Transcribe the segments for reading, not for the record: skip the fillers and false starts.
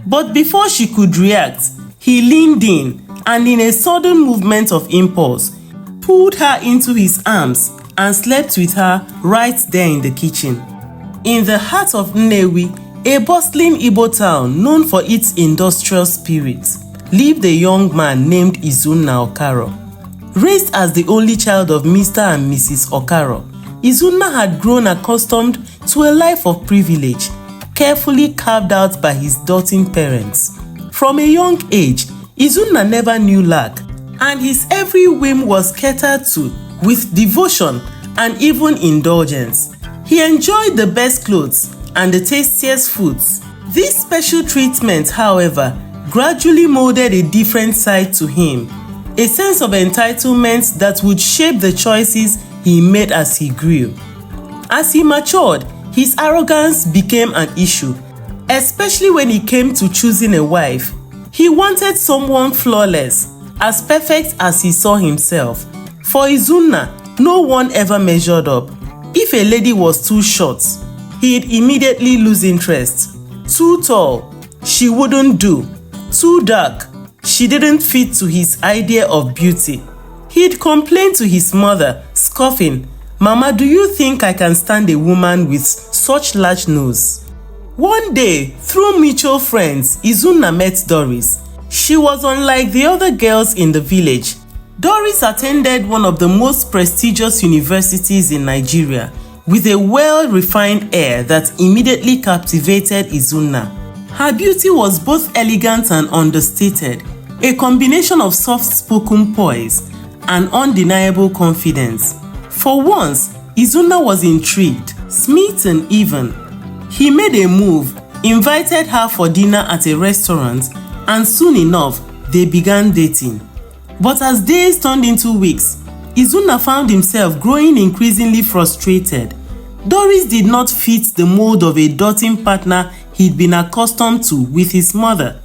But before she could react, he leaned in and in a sudden movement of impulse, pulled her into his arms and slept with her right there in the kitchen. In the heart of Nnewi, a bustling Igbo town known for its industrial spirit, lived a young man named Izunna Okaro. Raised as the only child of Mr. and Mrs. Okaro, Izunna had grown accustomed to a life of privilege, carefully carved out by his doting parents. From a young age, Izunna never knew lack, and his every whim was catered to with devotion and even indulgence. He enjoyed the best clothes and the tastiest foods. This special treatment, however, gradually molded a different side to him, a sense of entitlement that would shape the choices he made as he grew. As he matured, his arrogance became an issue, especially when it came to choosing a wife. He wanted someone flawless, as perfect as he saw himself. For Izunna, no one ever measured up. If a lady was too short, he'd immediately lose interest. Too tall, she wouldn't do. Too dark, she didn't fit to his idea of beauty. He'd complain to his mother, scoffing, "Mama, do you think I can stand a woman with such large nose?" One day, through mutual friends, Izunna met Doris. She was unlike the other girls in the village. Doris attended one of the most prestigious universities in Nigeria with a well-refined air that immediately captivated Izunna. Her beauty was both elegant and understated, a combination of soft-spoken poise and undeniable confidence. For once, Izunna was intrigued, smitten even. He made a move, invited her for dinner at a restaurant, and soon enough, they began dating. But as days turned into weeks, Izunna found himself growing increasingly frustrated. Doris did not fit the mold of a doting partner he'd been accustomed to with his mother.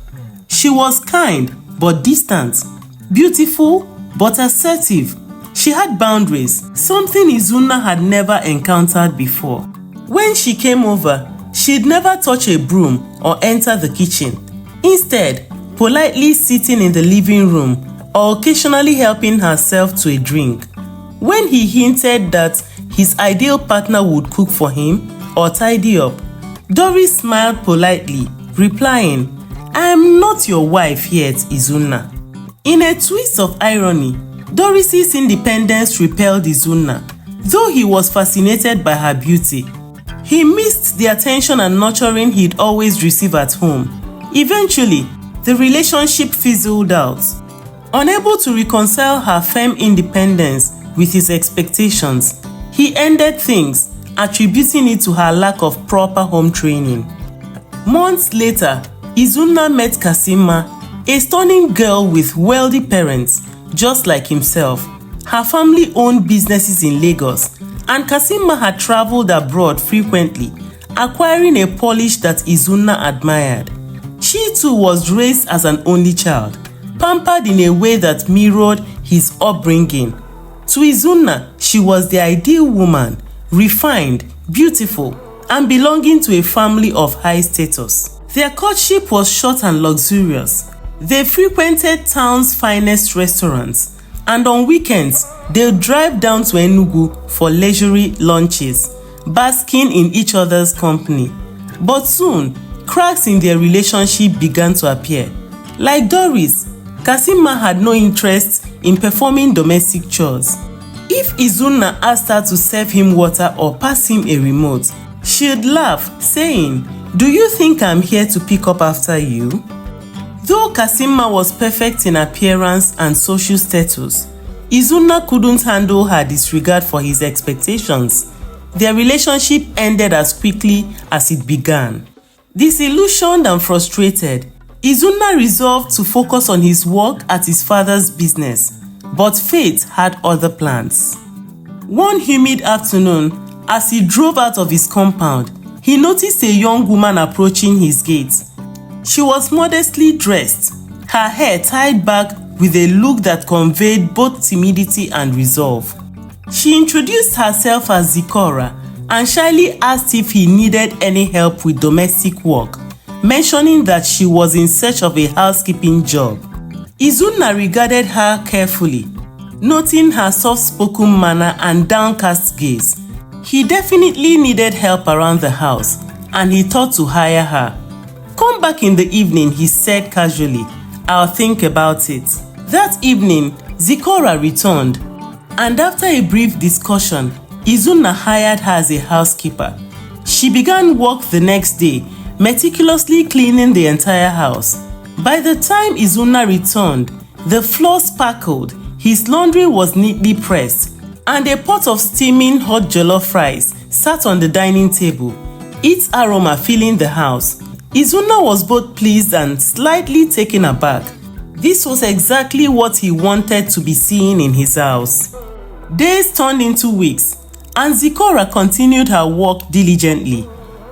She was kind but distant, beautiful but assertive. She had boundaries, something Izunna had never encountered before. When she came over, she'd never touch a broom or enter the kitchen. Instead, politely sitting in the living room or occasionally helping herself to a drink. When he hinted that his ideal partner would cook for him or tidy up, Doris smiled politely, replying, "I am not your wife yet, Izunna." In a twist of irony, Doris's independence repelled Izunna, though he was fascinated by her beauty. He missed the attention and nurturing he'd always receive at home. Eventually, the relationship fizzled out. Unable to reconcile her firm independence with his expectations, he ended things, attributing it to her lack of proper home training. Months later, Izunna met Kasima, a stunning girl with wealthy parents, just like himself. Her family owned businesses in Lagos, and Kasima had traveled abroad frequently, acquiring a polish that Izunna admired. She too was raised as an only child, pampered in a way that mirrored his upbringing. To Izunna, she was the ideal woman, refined, beautiful, and belonging to a family of high status. Their courtship was short and luxurious. They frequented town's finest restaurants, and on weekends, they would drive down to Enugu for leisurely lunches, basking in each other's company. But soon, cracks in their relationship began to appear. Like Doris, Kasima had no interest in performing domestic chores. If Izunna asked her to serve him water or pass him a remote, she'd laugh, saying, "Do you think I'm here to pick up after you?" Though Kasima was perfect in appearance and social status, Izunna couldn't handle her disregard for his expectations. Their relationship ended as quickly as it began. Disillusioned and frustrated, Izunna resolved to focus on his work at his father's business, but fate had other plans. One humid afternoon, as he drove out of his compound, he noticed a young woman approaching his gate. She was modestly dressed, her hair tied back with a look that conveyed both timidity and resolve. She introduced herself as Zikora and shyly asked if he needed any help with domestic work, mentioning that she was in search of a housekeeping job. Izunna regarded her carefully, noting her soft-spoken manner and downcast gaze. He definitely needed help around the house, and he thought to hire her. "Come back in the evening," he said casually. "I'll think about it." That evening, Zikora returned, and after a brief discussion, Izunna hired her as a housekeeper. She began work the next day, meticulously cleaning the entire house. By the time Izunna returned, the floor sparkled, his laundry was neatly pressed, and a pot of steaming hot jollof rice sat on the dining table, its aroma filling the house. Izunna was both pleased and slightly taken aback. This was exactly what he wanted to be seeing in his house. Days turned into weeks, and Zikora continued her work diligently,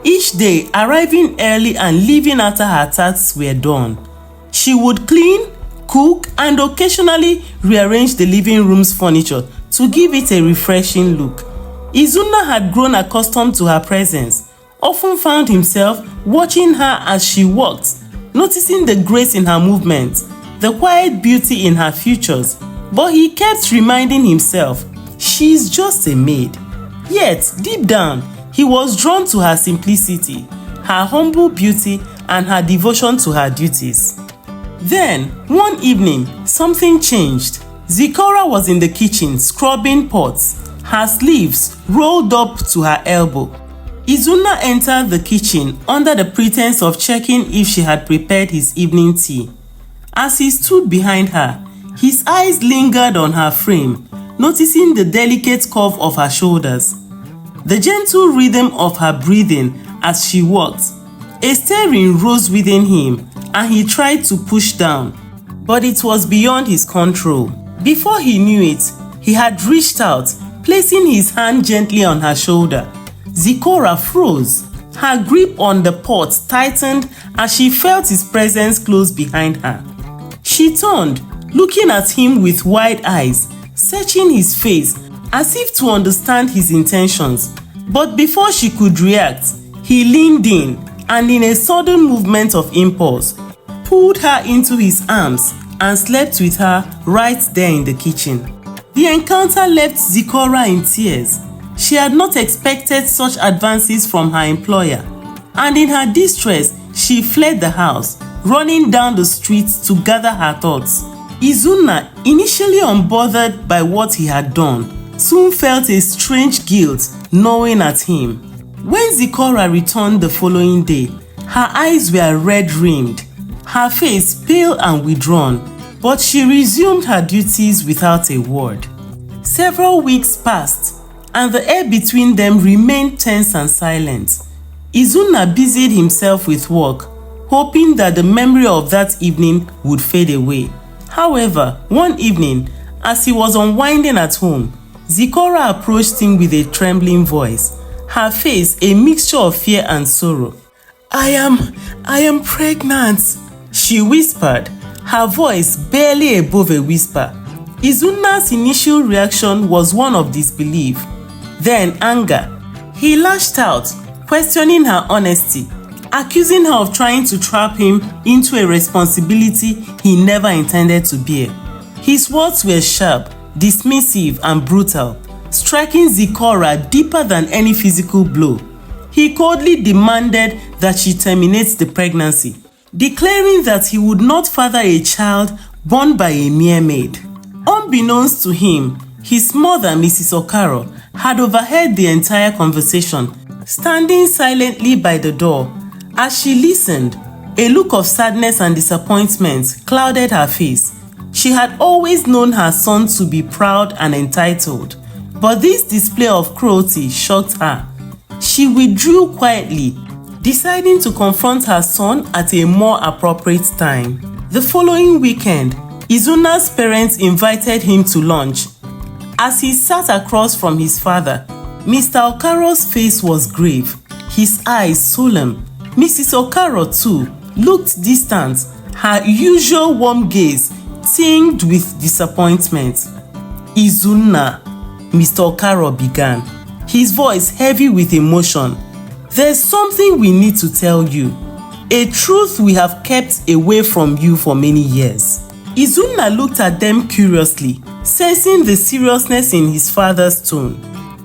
each day arriving early and leaving after her tasks were done. She would clean, cook, and occasionally rearrange the living room's furniture to give it a refreshing look. Izunna had grown accustomed to her presence, often found himself watching her as she worked, noticing the grace in her movements, the quiet beauty in her features, but he kept reminding himself, she's just a maid. Yet, deep down, he was drawn to her simplicity, her humble beauty, and her devotion to her duties. Then, one evening, something changed. Zikora was in the kitchen scrubbing pots, her sleeves rolled up to her elbow. Izunna entered the kitchen under the pretense of checking if she had prepared his evening tea. As he stood behind her, his eyes lingered on her frame, noticing the delicate curve of her shoulders, the gentle rhythm of her breathing as she walked. A stirring rose within him, and he tried to push down, but it was beyond his control. Before he knew it, he had reached out, placing his hand gently on her shoulder. Zikora froze. Her grip on the pot tightened as she felt his presence close behind her. She turned, looking at him with wide eyes, searching his face as if to understand his intentions. But before she could react, he leaned in and, in a sudden movement of impulse, pulled her into his arms and slept with her right there in the kitchen. The encounter left Zikora in tears. She had not expected such advances from her employer, and in her distress, she fled the house, running down the streets to gather her thoughts. Izunna, initially unbothered by what he had done, soon felt a strange guilt gnawing at him. When Zikora returned the following day, her eyes were red-rimmed, her face pale and withdrawn, but she resumed her duties without a word. Several weeks passed, and the air between them remained tense and silent. Izunna busied himself with work, hoping that the memory of that evening would fade away. However, one evening, as he was unwinding at home, Zikora approached him with a trembling voice, her face a mixture of fear and sorrow. I am pregnant," she whispered, her voice barely above a whisper. Izunna's initial reaction was one of disbelief, then anger. He lashed out, questioning her honesty, accusing her of trying to trap him into a responsibility he never intended to bear. His words were sharp, dismissive, and brutal, striking Zikora deeper than any physical blow. He coldly demanded that she terminate the pregnancy, declaring that he would not father a child born by a mere maid. Unbeknownst to him, his mother, Mrs. Okaro, had overheard the entire conversation, standing silently by the door. As she listened, a look of sadness and disappointment clouded her face. She had always known her son to be proud and entitled, but this display of cruelty shocked her. She withdrew quietly, deciding to confront her son at a more appropriate time. The following weekend, Izunna's parents invited him to lunch. As he sat across from his father, Mr. Okaro's face was grave, his eyes solemn. Mrs. Okaro, too, looked distant, her usual warm gaze tinged with disappointment. "Izunna," Mr. Okaro began, his voice heavy with emotion. "There's something we need to tell you. a truth we have kept away from you for many years." Izunna looked at them curiously, sensing the seriousness in his father's tone.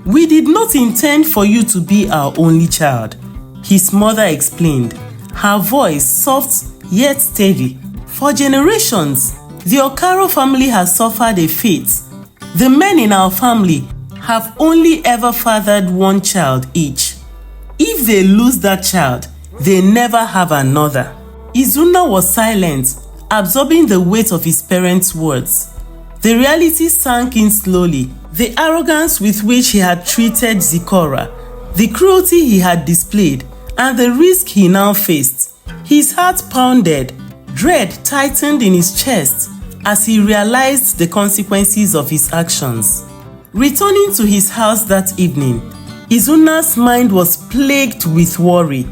"We did not intend for you to be our only child," his mother explained, her voice soft yet steady. "For generations, the Okaro family has suffered a fate. The men in our family have only ever fathered one child each. If they lose that child, they never have another." Izunna was silent, absorbing the weight of his parents' words. The reality sank in slowly. The arrogance with which he had treated Zikora, the cruelty he had displayed, and the risk he now faced. His heart pounded. Dread tightened in his chest as he realized the consequences of his actions. Returning to his house that evening, Izunna's mind was plagued with worry.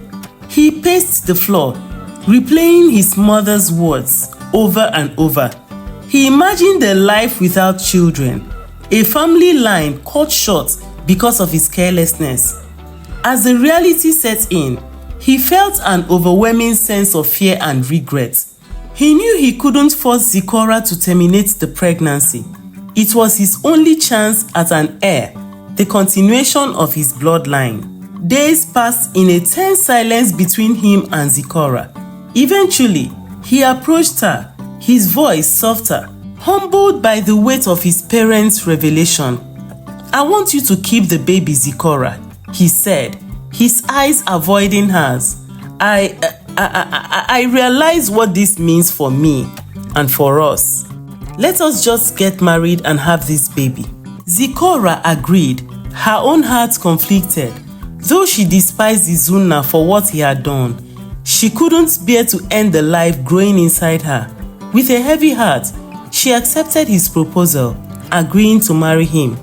He paced the floor, replaying his mother's words over and over. He imagined a life without children, a family line cut short because of his carelessness. As the reality set in, he felt an overwhelming sense of fear and regret. He knew he couldn't force Zikora to terminate the pregnancy. It was his only chance at an heir, the continuation of his bloodline. Days passed in a tense silence between him and Zikora. Eventually, he approached her, his voice softer, humbled by the weight of his parents' revelation. "I want you to keep the baby, Zikora," he said, his eyes avoiding hers. I realize what this means for me and for us. Let us just get married and have this baby." Zikora agreed, her own heart conflicted. Though she despised Izunna for what he had done, she couldn't bear to end the life growing inside her. With a heavy heart, she accepted his proposal, agreeing to marry him.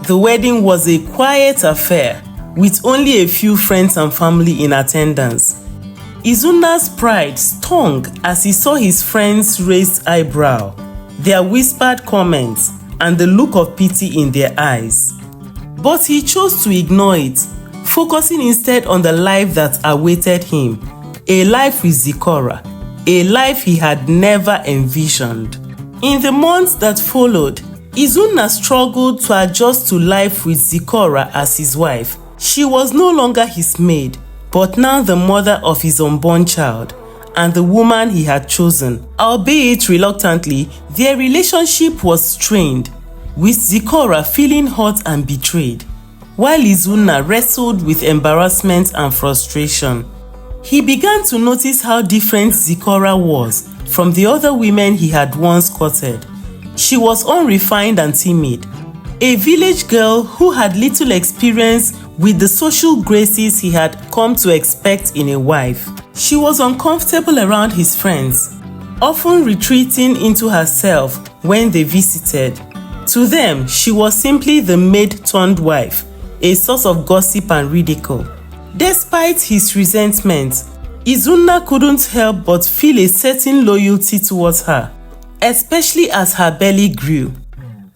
The wedding was a quiet affair, with only a few friends and family in attendance. Izunna's pride stung as he saw his friends' raised eyebrow, their whispered comments, and the look of pity in their eyes. But he chose to ignore it, focusing instead on the life that awaited him, a life with Zikora, a life he had never envisioned. In the months that followed, Izunna struggled to adjust to life with Zikora as his wife. She was no longer his maid, but now the mother of his unborn child, and the woman he had chosen. Albeit reluctantly, their relationship was strained, with Zikora feeling hurt and betrayed, while Izunna wrestled with embarrassment and frustration. He began to notice how different Zikora was from the other women he had once courted. She was unrefined and timid, a village girl who had little experience with the social graces he had come to expect in a wife. She was uncomfortable around his friends, often retreating into herself when they visited. To them, she was simply the maid-turned-wife, a source of gossip and ridicule. Despite his resentment, Izunna couldn't help but feel a certain loyalty towards her, especially as her belly grew.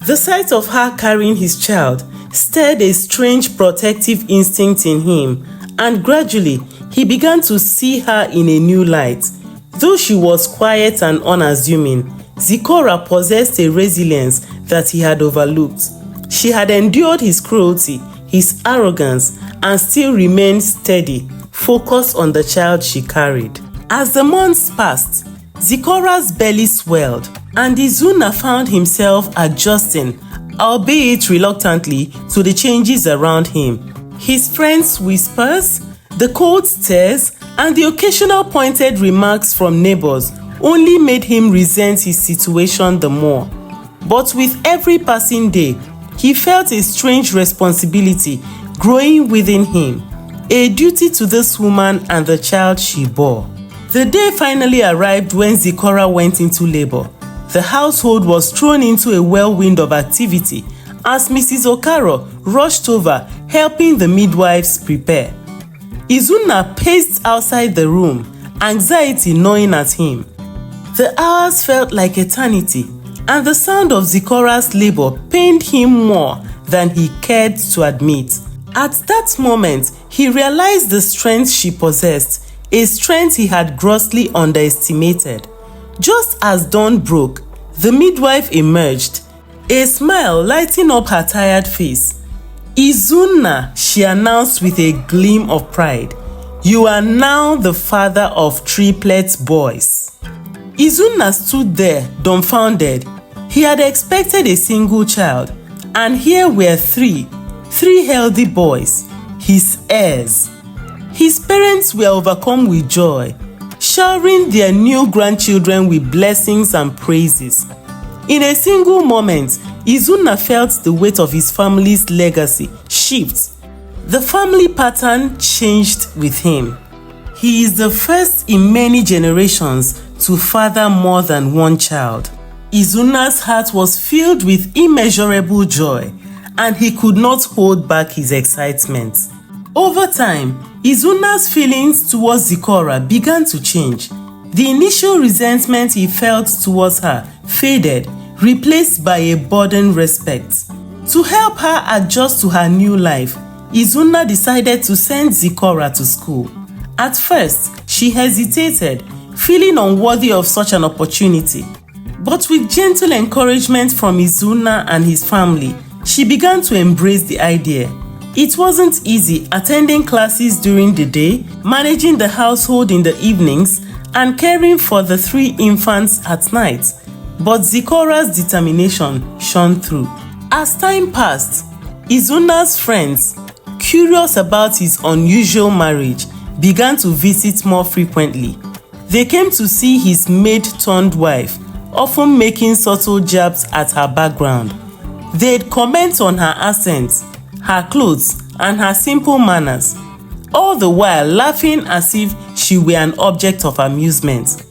The sight of her carrying his child stirred a strange protective instinct in him, and gradually he began to see her in a new light. Though she was quiet and unassuming, Zikora possessed a resilience that he had overlooked. She had endured his cruelty, his arrogance, and still remained steady, focused on the child she carried. As the months passed, Zikora's belly swelled, and Izunna found himself adjusting, albeit reluctantly, to the changes around him. His friends' whispers, the cold stares, and the occasional pointed remarks from neighbors only made him resent his situation the more. But with every passing day, he felt a strange responsibility growing within him, a duty to this woman and the child she bore. The day finally arrived when Zikora went into labor. The household was thrown into a whirlwind of activity as Mrs. Okaro rushed over, helping the midwives prepare. Izunna paced outside the room, anxiety gnawing at him. The hours felt like eternity, and the sound of Zikora's labor pained him more than he cared to admit. At that moment, he realized the strength she possessed, a strength he had grossly underestimated. Just as dawn broke, the midwife emerged, a smile lighting up her tired face. "Izunna," she announced with a gleam of pride, "you are now the father of triplets boys." Izunna stood there, dumbfounded. He had expected a single child, and here were three healthy boys, his heirs. His parents were overcome with joy, showering their new grandchildren with blessings and praises. In a single moment, Izunna felt the weight of his family's legacy shift. The family pattern changed with him. He is the first in many generations to father more than one child. Izunna's heart was filled with immeasurable joy, and he could not hold back his excitement. Over time, Izunna's feelings towards Zikora began to change. The initial resentment he felt towards her faded, replaced by a burdened respect. To help her adjust to her new life, Izunna decided to send Zikora to school. At first, she hesitated, feeling unworthy of such an opportunity. But with gentle encouragement from Izunna and his family, she began to embrace the idea. It wasn't easy attending classes during the day, managing the household in the evenings, and caring for the 3 infants at night. But Zikora's determination shone through. As time passed, Izunna's friends, curious about his unusual marriage, began to visit more frequently. They came to see his maid-turned-wife, often making subtle jabs at her background. They'd comment on her accent, her clothes, and her simple manners, all the while laughing as if she were an object of amusement.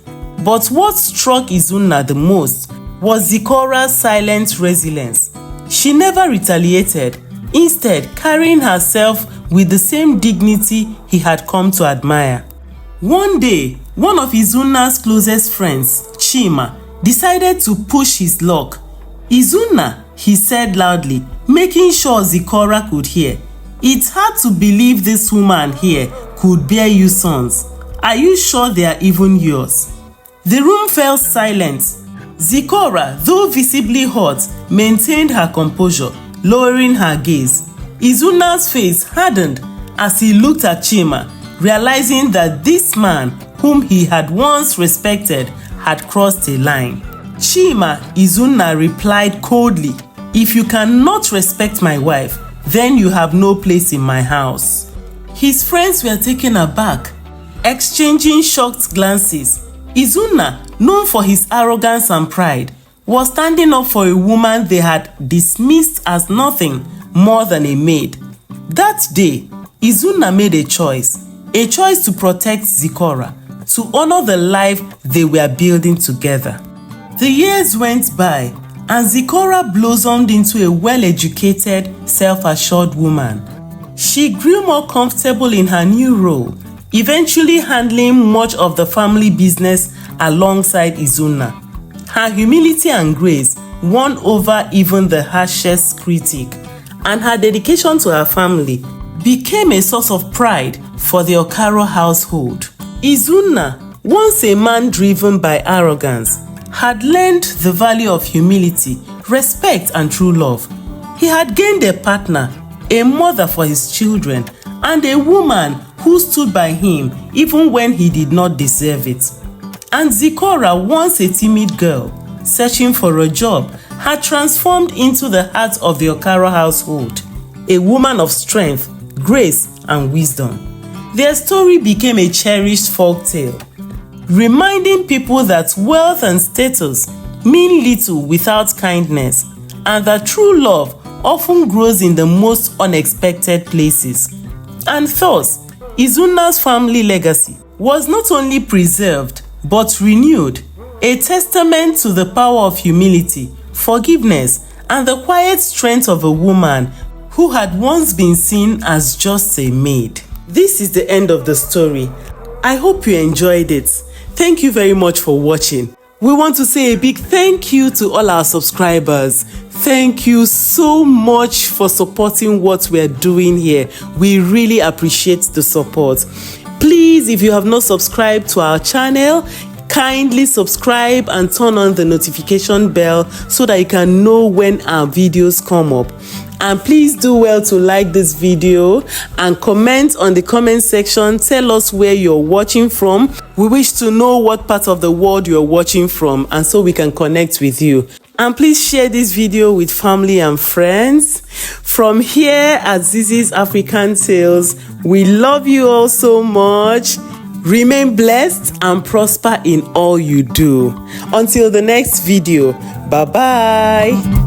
But what struck Izunna the most was Zikora's silent resilience. She never retaliated, instead carrying herself with the same dignity he had come to admire. One day, one of Izunna's closest friends, Chima, decided to push his luck. "Izunna," he said loudly, making sure Zikora could hear, "it's hard to believe this woman here could bear you sons. Are you sure they are even yours?" The room fell silent. Zikora, though visibly hurt, maintained her composure, lowering her gaze. Izunna's face hardened as he looked at Chima, realizing that this man, whom he had once respected, had crossed a line. "Chima," Izunna replied coldly, "if you cannot respect my wife, then you have no place in my house." His friends were taken aback, exchanging shocked glances. Izunna, known for his arrogance and pride, was standing up for a woman they had dismissed as nothing more than a maid. That day, Izunna made a choice to protect Zikora, to honor the life they were building together. The years went by, and Zikora blossomed into a well-educated, self-assured woman. She grew more comfortable in her new role, eventually handling much of the family business alongside Izunna. Her humility and grace won over even the harshest critic, and her dedication to her family became a source of pride for the Okaro household. Izunna, once a man driven by arrogance, had learned the value of humility, respect, and true love. He had gained a partner, a mother for his children, and a woman who stood by him even when he did not deserve it. And Zikora, once a timid girl searching for a job, had transformed into the heart of the Okaro household, a woman of strength, grace, and wisdom. Their story became a cherished folktale, reminding people that wealth and status mean little without kindness, and that true love often grows in the most unexpected places. And thus, Izunna's family legacy was not only preserved but renewed, a testament to the power of humility, forgiveness, and the quiet strength of a woman who had once been seen as just a maid. This is the end of the story. I hope you enjoyed it. Thank you very much for watching. We want to say a big thank you to all our subscribers. Thank you so much for supporting what we're doing here. We really appreciate the support. Please, if you have not subscribed to our channel, kindly subscribe and turn on the notification bell so that you can know when our videos come up. And please do well to like this video and comment on the comment section. Tell us where you're watching from. We wish to know what part of the world you're watching from, and so we can connect with you. And please share this video with family and friends. From here at Zizy's African Tales, we love you all so much. Remain blessed and prosper in all you do. Until the next video, bye-bye.